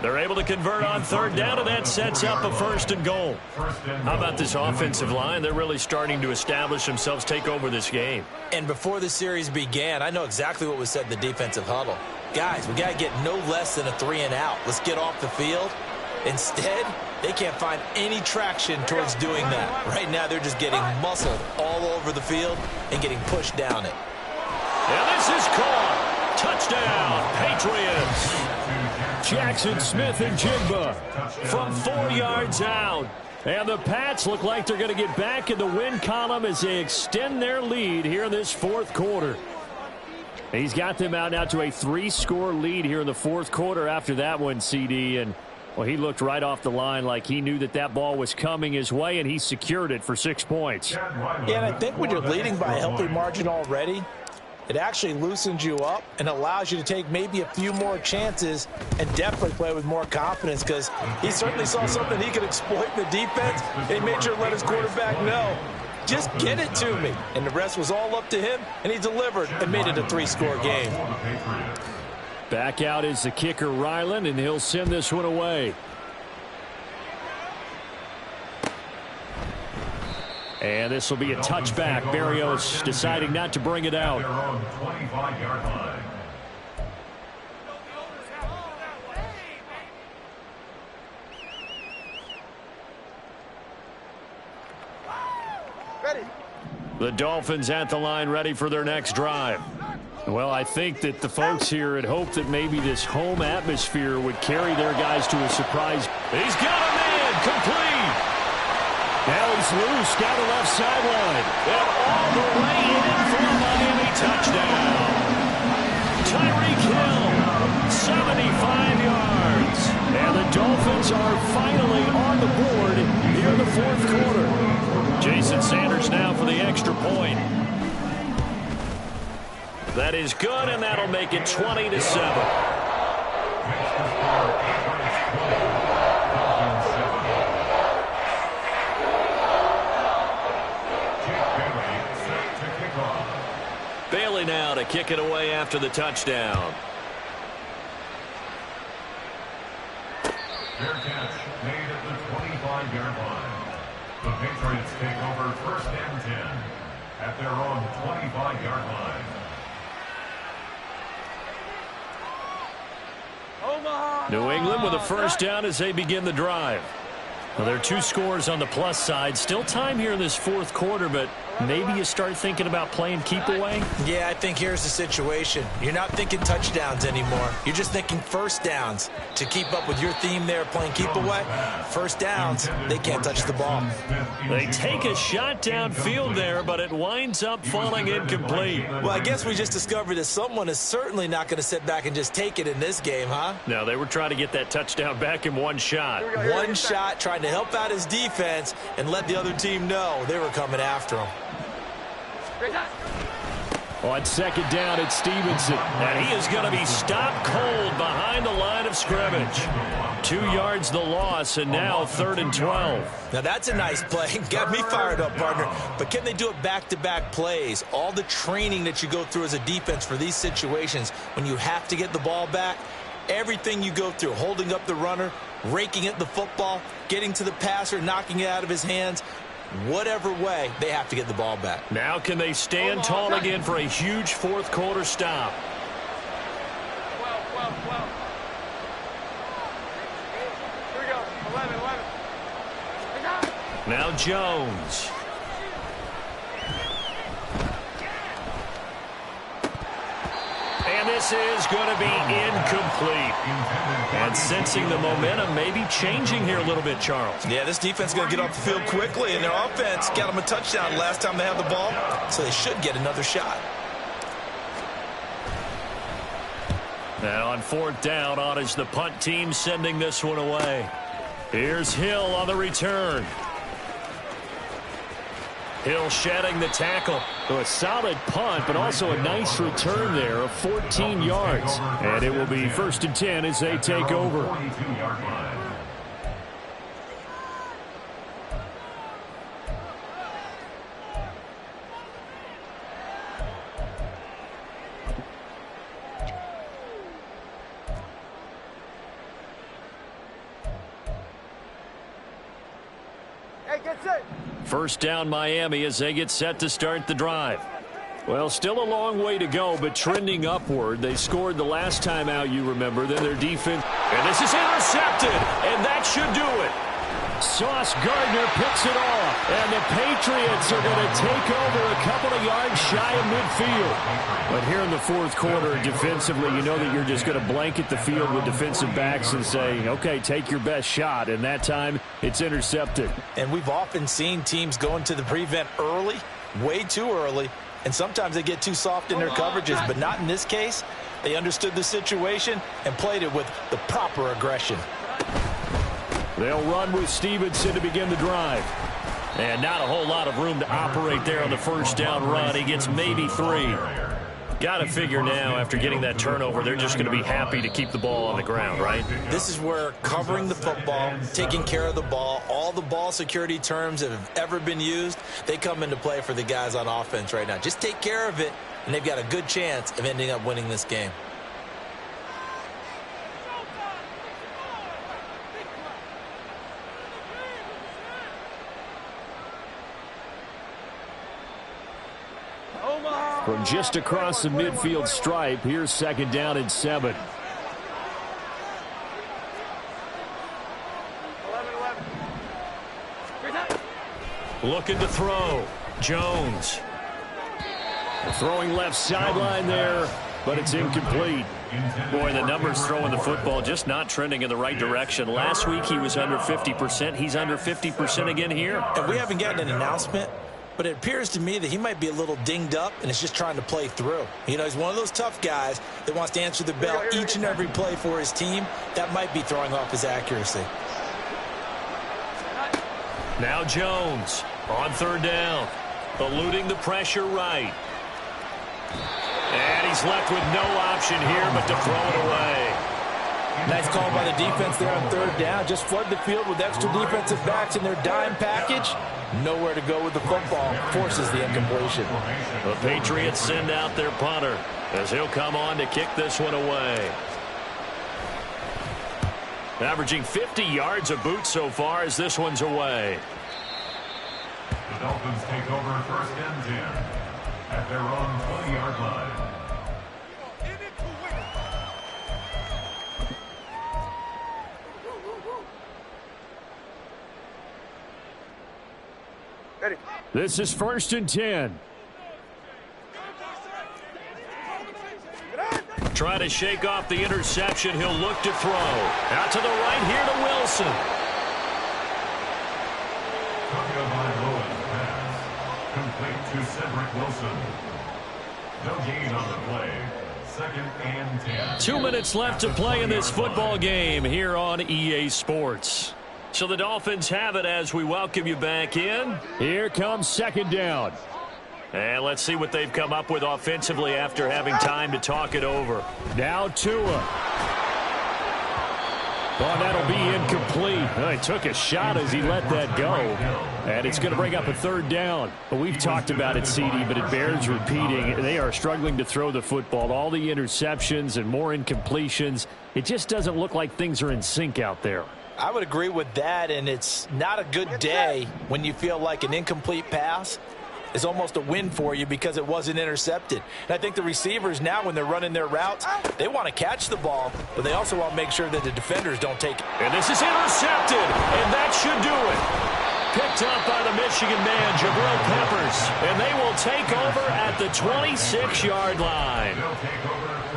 They're able to convert on 3rd down, and that sets up a 1st and goal. How about this offensive line? They're really starting to establish themselves, take over this game. And before the series began, I know exactly what was said in the defensive huddle. Guys, we got to get no less than a 3 and out. Let's get off the field. Instead, they can't find any traction towards doing that. Right now, they're just getting muscled all over the field and getting pushed down it. And this is caught. Touchdown, Patriots. Jackson Smith and Jigba from 4 yards out. And the Pats look like they're going to get back in the win column as they extend their lead here in this 4th quarter. He's got them out now to a 3-score lead here in the 4th quarter after that one, CD. And, well, he looked right off the line like he knew that that ball was coming his way, and he secured it for 6 points. Yeah, and I think when you're leading by a healthy margin already, it actually loosens you up and allows you to take maybe a few more chances and definitely play with more confidence, because he certainly saw something he could exploit in the defense, and he made sure to let his quarterback know, just get it to me. And the rest was all up to him, and he delivered and made it a 3-score game. Back out is the kicker, Ryland, and he'll send this one away. And this will be a touchback. Berrios deciding not to bring it out. Ready. The Dolphins at the line, ready for their next drive. Well, I think that the folks here had hoped that maybe this home atmosphere would carry their guys to a surprise. He's got a man, complete. Now he's loose down the left sideline. And all the way in for a Miami touchdown. Tyreek Hill, 75 yards. And the Dolphins are finally on the board here in the 4th quarter. Jason Sanders now for the extra point. That is good, and that'll make it 20-7. Bailey now to kick it away after the touchdown. Fair catch made at the 25-yard line. The Patriots take over 1st and 10 at their own 25-yard line. New England with a 1st down as they begin the drive. Well, there are 2 scores on the plus side. Still time here in this fourth quarter, but maybe you start thinking about playing keep away? Yeah, I think here's the situation. You're not thinking touchdowns anymore. You're just thinking first downs. To keep up with your theme there, playing keep away, first downs, they can't touch the ball. They take a shot downfield there, but it winds up falling incomplete. Well, I guess we just discovered that someone is certainly not going to sit back and just take it in this game, huh? No, they were trying to get that touchdown back in one shot. One shot, trying to help out his defense and let the other team know they were coming after him. On second down, it's Stevenson, and he is going to be stopped cold behind the line of scrimmage. 2 yards the loss, and now 3rd and 12. Now that's a nice play. Got me fired up, partner. But can they do it back-to-back plays? All the training that you go through as a defense for these situations, when you have to get the ball back, everything you go through, holding up the runner, raking at the football, getting to the passer, knocking it out of his hands, whatever way, they have to get the ball back. Now can they stand tall again for a huge fourth quarter stop? 12. Here we go. 11. Now Jones. And this is going to be incomplete. And sensing the momentum maybe changing here a little bit, Charles. Yeah, this defense is going to get off the field quickly, and their offense got them a touchdown last time they had the ball, so they should get another shot. Now on 4th down, on is the punt team sending this one away. Here's Hill on the return. Hill shedding the tackle. So a solid punt, but also a nice return there of 14 yards. And it will be 1st and 10 as they take over. 42-yard line. Hey, get set. 1st down Miami as they get set to start the drive. Well, still a long way to go, but trending upward. They scored the last time out, you remember. Then their defense. And this is intercepted, and that should do it. Sauce Gardner picks it off, and the Patriots are going to take over a couple of yards shy of midfield. But here in the fourth quarter, defensively, you know that you're just going to blanket the field with defensive backs and say, okay, take your best shot. And that time, it's intercepted. And we've often seen teams go into the prevent early, way too early, and sometimes they get too soft in their coverages, but not in this case. They understood the situation and played it with the proper aggression. They'll run with Stevenson to begin the drive. And not a whole lot of room to operate there on the 1st down run. He gets maybe 3. Got to figure now, after getting that turnover, they're just going to be happy to keep the ball on the ground, right? This is where covering the football, taking care of the ball, all the ball security terms that have ever been used, they come into play for the guys on offense right now. Just take care of it, and they've got a good chance of ending up winning this game. From just across the midfield stripe, here's 2nd down and 7. 11. Looking to throw. Jones. Throwing left sideline there, but it's incomplete. Boy, the numbers throwing the football just not trending in the right direction. Last week he was under 50%. He's under 50% again here. And we haven't gotten an announcement, but it appears to me that he might be a little dinged up and is just trying to play through. You know, he's one of those tough guys that wants to answer the bell each and every play for his team. That might be throwing off his accuracy. Now Jones on 3rd down, eluding the pressure right. And he's left with no option here but to throw it away. Nice call by the defense there on 3rd down. Just flood the field with extra defensive backs in their dime package. Nowhere to go with the football. Forces the incompletion. The Patriots send out their punter as he'll come on to kick this one away. Averaging 50 yards a boot so far as this one's away. The Dolphins take over 1st and 10 at their own 20-yard line. Ready. This is 1st and 10. Try to shake off the interception. He'll look to throw. Out to the right here to Wilson. Complete to Cedric Wilson. No gain on the play. 2nd and 10. 2 minutes left to play in this football game here on EA Sports. So the Dolphins have it as we welcome you back in. Here comes 2nd down. And let's see what they've come up with offensively after having time to talk it over. Now Tua. Oh, that'll be incomplete. He took a shot as he let that go. And it's going to bring up a 3rd down. But we've talked about it, CD, but it bears repeating. They are struggling to throw the football. All the interceptions and more incompletions. It just doesn't look like things are in sync out there. I would agree with that, and it's not a good day when you feel like an incomplete pass is almost a win for you because it wasn't intercepted. And I think the receivers now, when they're running their routes, they want to catch the ball, but they also want to make sure that the defenders don't take it. And this is intercepted, and that should do it. Picked up by the Michigan man, Jabril Peppers, and they will take over at the 26-yard line.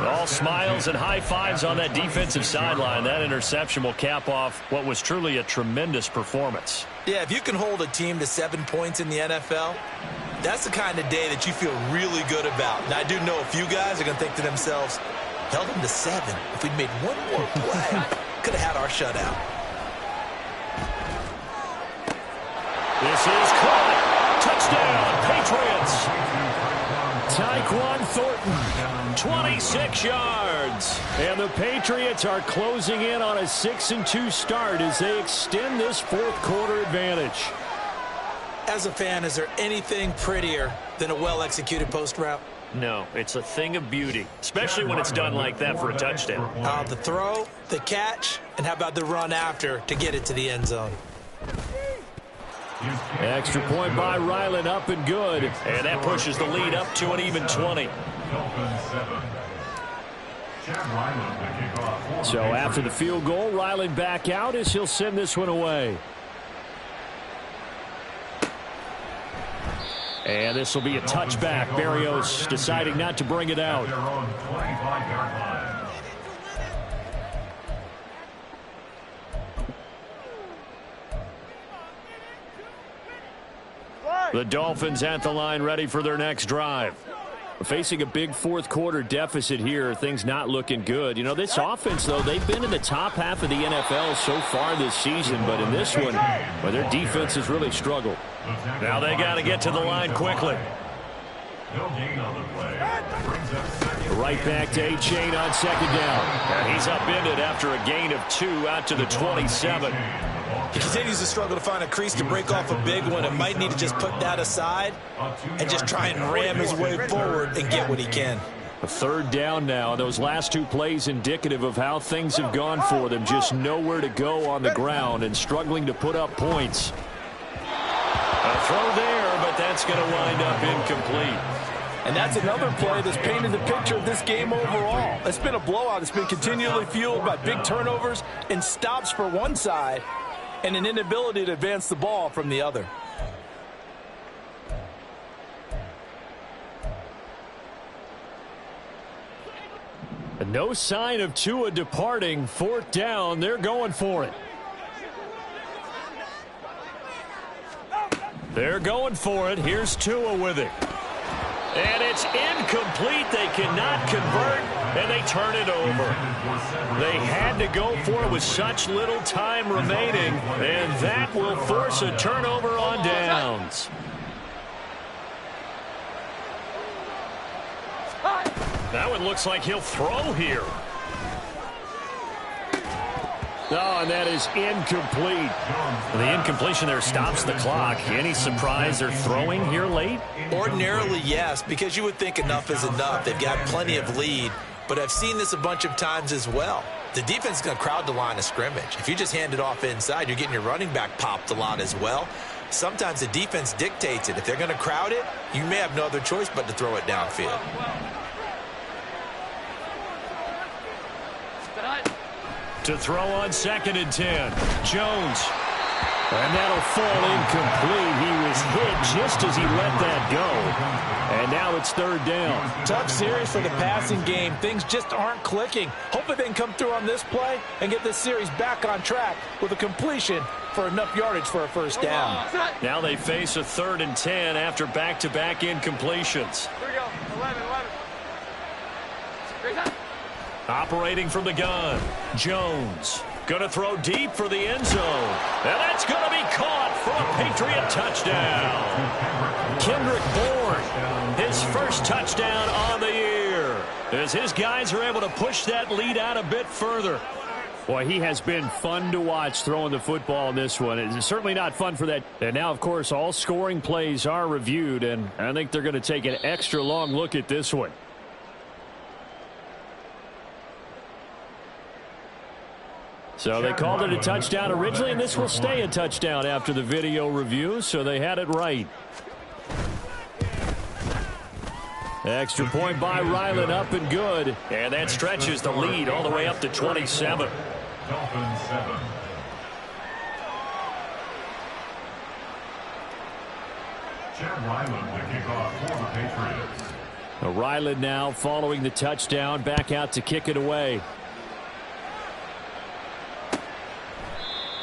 All smiles and high fives on that defensive sideline. That interception will cap off what was truly a tremendous performance. Yeah, if you can hold a team to 7 points in the NFL, that's the kind of day that you feel really good about. And I do know a few guys are going to think to themselves, held them to 7. If we'd made one more play, could have had our shutout. This is caught. Touchdown, Patriots. Tyquan Thornton, 26 yards. And the Patriots are closing in on a 6-2 start as they extend this 4th quarter advantage. As a fan, is there anything prettier than a well-executed post route? No, it's a thing of beauty, especially when it's done like that for a touchdown. The throw, the catch, and how about the run after to get it to the end zone? Extra point by Ryland, up and good. And that pushes the lead up to an even 20. So after the field goal, Ryland back out as he'll send this one away. And this will be a touchback. Berrios deciding not to bring it out. The Dolphins at the line, ready for their next drive. Facing a big 4th quarter deficit here, things not looking good. You know, this offense, though, they've been in the top half of the NFL so far this season, but in this one, well, their defense has really struggled. Now they got to get to the line quickly. Right back to A-Chain on 2nd down. And he's upended after a gain of 2 out to the 27. He continues to struggle to find a crease to break off a big one and might need to just put that aside and just try and ram his way forward and get what he can. A 3rd down now. Those last 2 plays indicative of how things have gone for them. Just nowhere to go on the ground and struggling to put up points. A throw there, but that's going to wind up incomplete. And that's another play that's painted the picture of this game overall. It's been a blowout. It's been continually fueled by big turnovers and stops for one side and an inability to advance the ball from the other. No sign of Tua departing. 4th down. They're going for it. They're going for it. Here's Tua with it. And it's incomplete. They cannot convert, and they turn it over. They had to go for it with such little time remaining, and that will force a turnover on downs. That one looks like he'll throw here. Oh, and that is incomplete. The incompletion there stops the clock. Any surprise they're throwing here late? Ordinarily, yes, because you would think enough is enough. They've got plenty of lead, but I've seen this a bunch of times as well. The defense is going to crowd the line of scrimmage. If you just hand it off inside, you're getting your running back popped a lot as well. Sometimes the defense dictates it. If they're going to crowd it, you may have no other choice but to throw it downfield. To throw on 2nd and 10. Jones. And that'll fall incomplete. He was hit just as he let that go. And now it's third down. Tough series for the passing game. Things just aren't clicking. Hopefully they can come through on this play and get this series back on track with a completion for enough yardage for a first down. Now they face a 3rd and 10 after back-to-back incompletions. Here we go. 11. Operating from the gun, Jones. Going to throw deep for the end zone. And that's going to be caught for a Patriot touchdown. Kendrick Bourne, his first touchdown on the year, as his guys are able to push that lead out a bit further. Boy, he has been fun to watch throwing the football in this one. It's certainly not fun for that. And now, of course, all scoring plays are reviewed, and I think they're going to take an extra long look at this one. So they called it a touchdown originally, and this will stay a touchdown after the video review, so they had it right. Extra point by Ryland, up and good. And that stretches the lead all the way up to 27. Dolphins 7. Chad Ryland to kick off for the Patriots. Ryland now following the touchdown, back out to kick it away.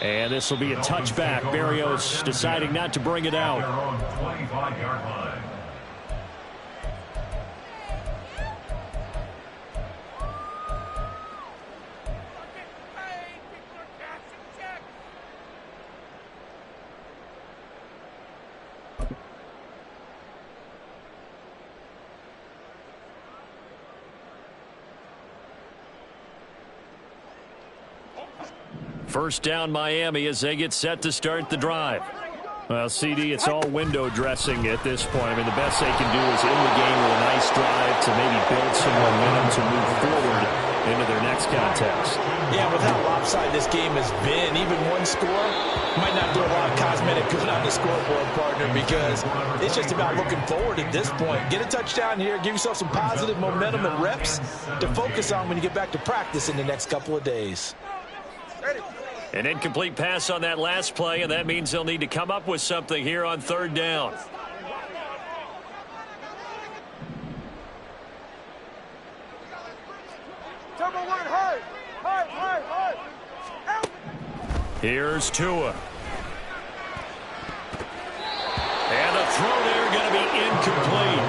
And this will be a touchback. Berrios deciding not to bring it out. Their own 25-yard line. First down Miami as they get set to start the drive. Well, CD, it's all window dressing at this point. I mean, the best they can do is in the game with a nice drive to maybe build some momentum to move forward into their next contest. Yeah, with how lopsided this game has been, even one score might not do a lot of cosmetic good on the scoreboard, partner, because it's just about looking forward at this point. Get a touchdown here, give yourself some positive momentum and reps to focus on when you get back to practice in the next couple of days. An incomplete pass on that last play, and that means they'll need to come up with something here on third down. Turbo 1, hard. Here's Tua. And the throw there going to be incomplete.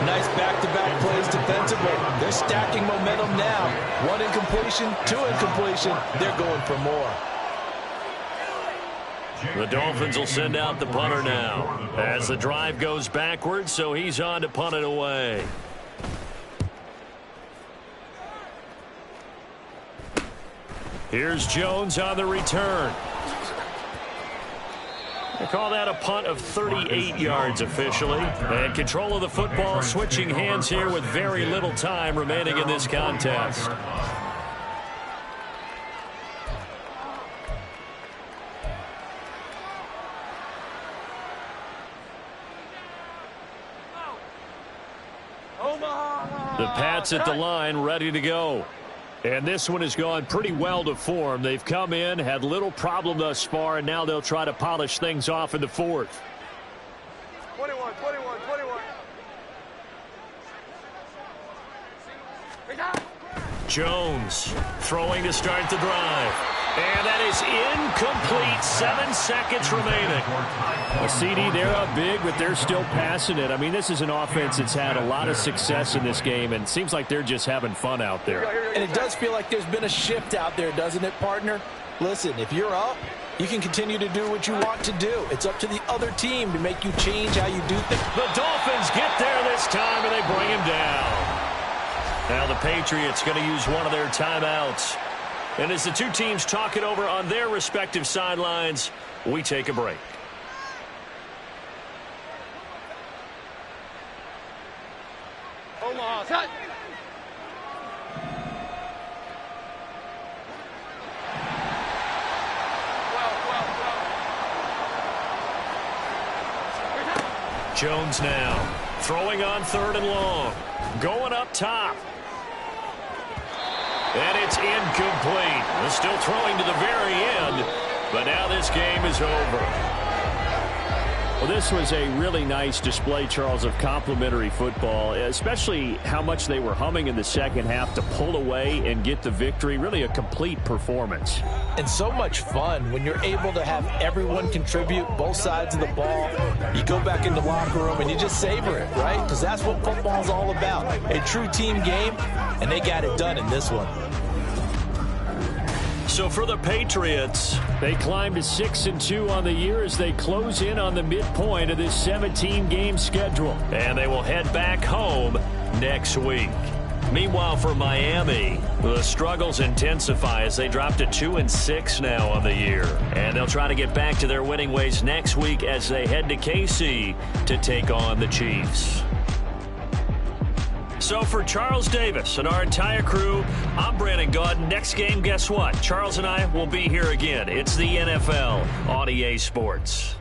Nice back-to-back plays defensively. They're stacking momentum now. One incompletion, two incompletion. They're going for more. The Dolphins will send out the punter now as the drive goes backwards, so he's on to punt it away. Here's Jones on the return. They call that a punt of 38 yards officially. And control of the football switching hands here with very little time remaining in this contest. The Pats at the line, ready to go. And this one has gone pretty well to form. They've come in, had little problem thus far, and now they'll try to polish things off in the fourth. 21. Jones throwing to start the drive. And that is incomplete. 7 seconds remaining. A CD, they're up big, but they're still passing it. I mean, this is an offense that's had a lot of success in this game, and it seems like they're just having fun out there. And it does feel like there's been a shift out there, doesn't it, partner? Listen, if you're up, you can continue to do what you want to do. It's up to the other team to make you change how you do things. The Dolphins get there this time, and they bring him down. Now the Patriots going to use one of their timeouts. And as the two teams talk it over on their respective sidelines, we take a break. Omaha, cut. Jones now throwing on third and long. Going up top. And it's incomplete. Still throwing to the very end. But now this game is is over. Well, this was a really nice display, Charles, of complimentary football, especially how much they were humming in the second half to pull away and get the victory. Really a complete performance. And so much fun when you're able to have everyone contribute, both sides of the ball. You go back in the locker room and you just savor it, right? Because that's what football's all about. A true team game, and they got it done in this one. So for the Patriots, they climb to 6-2 on the year as they close in on the midpoint of this 17-game schedule. And they will head back home next week. Meanwhile, for Miami, the struggles intensify as they drop to 2-6 now on the year. And they'll try to get back to their winning ways next week as they head to KC to take on the Chiefs. So for Charles Davis and our entire crew, I'm Brandon Gaudin. Next game, guess what? Charles and I will be here again. It's the NFL on EA Sports.